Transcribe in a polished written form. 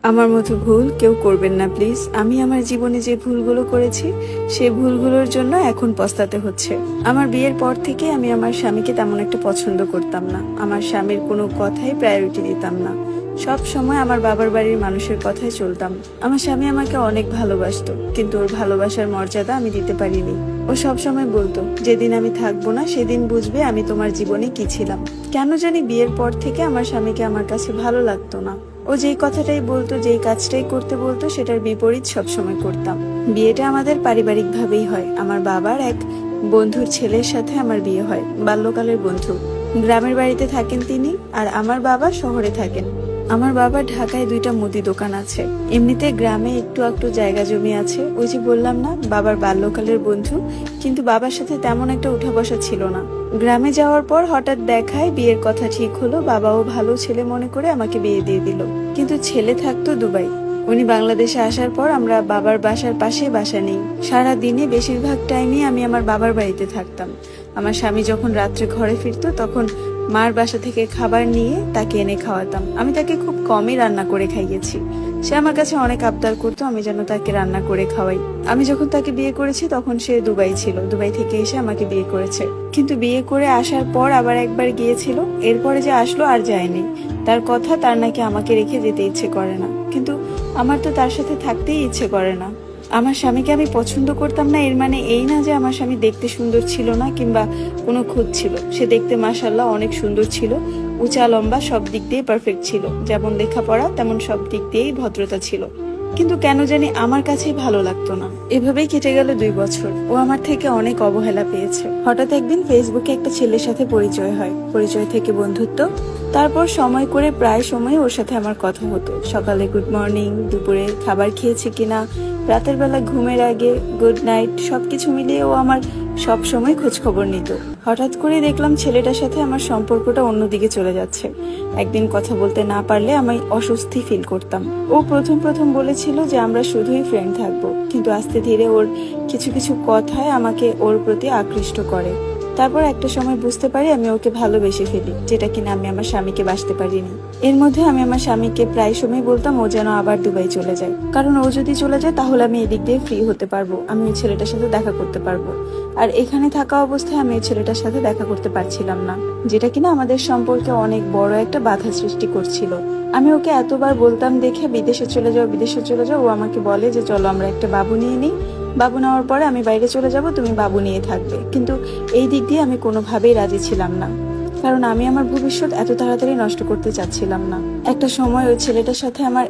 আমার মতো ভুল কেউ করবেন না প্লিজ। আমি আমার জীবনে যে ভুলগুলো করেছি সেই ভুলগুলোর জন্য এখন পস্তাতে হচ্ছে। আমার বিয়ের পর থেকে আমি আমার স্বামীকে তেমন একটা পছন্দ করতাম না। আমার স্বামীর কোনো কথাই প্রায়োরিটি দিতাম না। সব সময় আমার বাবার বাড়ির মানুষের কথাই চলতাম। আমার স্বামী আমাকে অনেক ভালোবাসতো, কিন্তু ওর ভালোবাসার মর্যাদা আমি দিতে পারিনি। ও সব সময় বলতো, যেদিন আমি থাকবো না সেদিন বুঝবে আমি তোমার জীবনে কি ছিলাম। কেন জানি বিয়ের পর থেকে আমার স্বামীকে আমার কাছে ভালো লাগতো না। ও যেই কথাটাই বলতো, যেই কাজটাই করতে বলতো, সেটার বিপরীত সবসময় করতাম। বিয়েটা আমাদের পারিবারিক ভাবেই হয়। আমার বাবার এক বন্ধুর ছেলের সাথে আমার বিয়ে হয়, বাল্যকালের বন্ধু। গ্রামের বাড়িতে থাকেন তিনি, আর আমার বাবা শহরে থাকেন। আমার বাবার ঢাকায় 2টা মুদি দোকান আছে। এমনিতে গ্রামে একটু একটু জায়গা জমি আছে। ওই যে বললাম না, বাবার বাল্যকালের বন্ধু, কিন্তু বাবার সাথে তেমন একটা উঠা বসা ছিল না। গ্রামে যাওয়ার পর হঠাৎ দেখায় বিয়ের কথা ঠিক হলো। বাবাও ভালো ছেলে মনে করে আমাকে বিয়ে দিয়ে দিল। কিন্তু ছেলে থাকতো দুবাই। উনি বাংলাদেশে আসার পর আমরা বাবার বাসার পাশে বাসা নেই। সারা দিনে বেশিরভাগ টাইমে আমি আমার বাবার বাড়িতে থাকতাম। আমার স্বামী যখন রাত্রে ঘরে ফিরতো তখন মার বাসা থেকে খাবার নিয়ে তাকে এনে খাওয়াতাম। আমি তাকে খুব কমই রান্না করে খাইয়েছি। সে আমার কাছে অনেক আবদার করতো আমি যেন তাকে রান্না করে খাওয়াই। আমি যখন তাকে বিয়ে করেছি তখন সে দুবাই ছিল। দুবাই থেকে এসে আমাকে বিয়ে করেছে। কিন্তু বিয়ে করে আসার পর আবার একবার গিয়েছিল। এরপরে যে আসলো আর যায়নি। তার কথা, তার নাকি আমাকে রেখে যেতে ইচ্ছে করে না। কিন্তু আমার তো তার সাথে থাকতেই ইচ্ছে করে না। আমার স্বামীকে আমি পছন্দ করতাম না এর মানে এই না যে আমার স্বামী দেখতে সুন্দর ছিল না কিংবা কোনো খুঁত ছিল। সে দেখতে মাশাআল্লাহ অনেক সুন্দর ছিল, উঁচা লম্বা, সব দিক দিয়ে পারফেক্ট ছিল। যেমন লেখাপড়া তেমন সব দিক দিয়েই ভদ্রতা ছিল। কিন্তু কেন জানি আমার কাছেই ভালো লাগতো না। এভাবেই কেটে গেল 2 বছর। ও আমার থেকে অনেক অবহেলা পেয়েছে। হঠাৎ একদিন ফেসবুকে একটা ছেলের সাথে পরিচয় হয়। পরিচয় থেকে বন্ধুত্ব। তারপর সময় করে প্রায় সময় ওর সাথে আমার কথা হতো। সকালে গুড মর্নিং, দুপুরে খাবার খেয়েছি কিনা, রাতের বেলা ঘুমের আগে গুড নাইট, সবকিছু মিলিয়ে ও আমার সব সময় খোঁজ খবর নিত। হঠাৎ করে দেখলাম ছেলেটার সাথে আমার সম্পর্কটা অন্যদিকে চলে যাচ্ছে। একদিন কথা বলতে না পারলে আমি অস্বস্তি ফিল করতাম। ও প্রথম বলেছিল যে আমরা শুধুই ফ্রেন্ড থাকবো, কিন্তু আস্তে ধীরে ওর কিছু কিছু কথায় আমাকে ওর প্রতি আকৃষ্ট করে। তারপর একটা সময় বুঝতে পারি আমি ওকে ভালোবেসে ফেলি, যেটা কিনা আমি আমার স্বামীকে বাসতে পারিনি। এর মধ্যে আমি আমার স্বামীকে প্রায় সময় বলতাম ও যেন আবার দুবাই চলে যায়, কারণ ও যদি চলে যায় তাহলে আমি এদিক দিয়ে ফ্রি হতে পারবো, আমি ওই ছেলেটার সাথে দেখা করতে পারবো। আর এখানে থাকা অবস্থায় আমি ওই ছেলেটার সাথে দেখা করতে পারছিলাম না, যেটা কিনা আমাদের সম্পর্কে অনেক বড় একটা বাধা সৃষ্টি করছিল। আমি ওকে এতবার বলতাম দেখে বিদেশে চলে যাও, ও আমাকে বলে যে চলো আমরা একটা বাবু নিয়ে নিই। বাবু নেওয়ার পরে আমি বাইরে চলে যাব, তুমি বাবু নিয়ে থাকবে। কিন্তু এই দিক দিয়ে আমি কোনোভাবেই রাজি ছিলাম না, কারণ আমি আমার ভবিষ্যৎ এত তাড়াতাড়ি নষ্ট করতে চাচ্ছিলাম না। একটা সময় ওই ছেলেটার সাথে আমার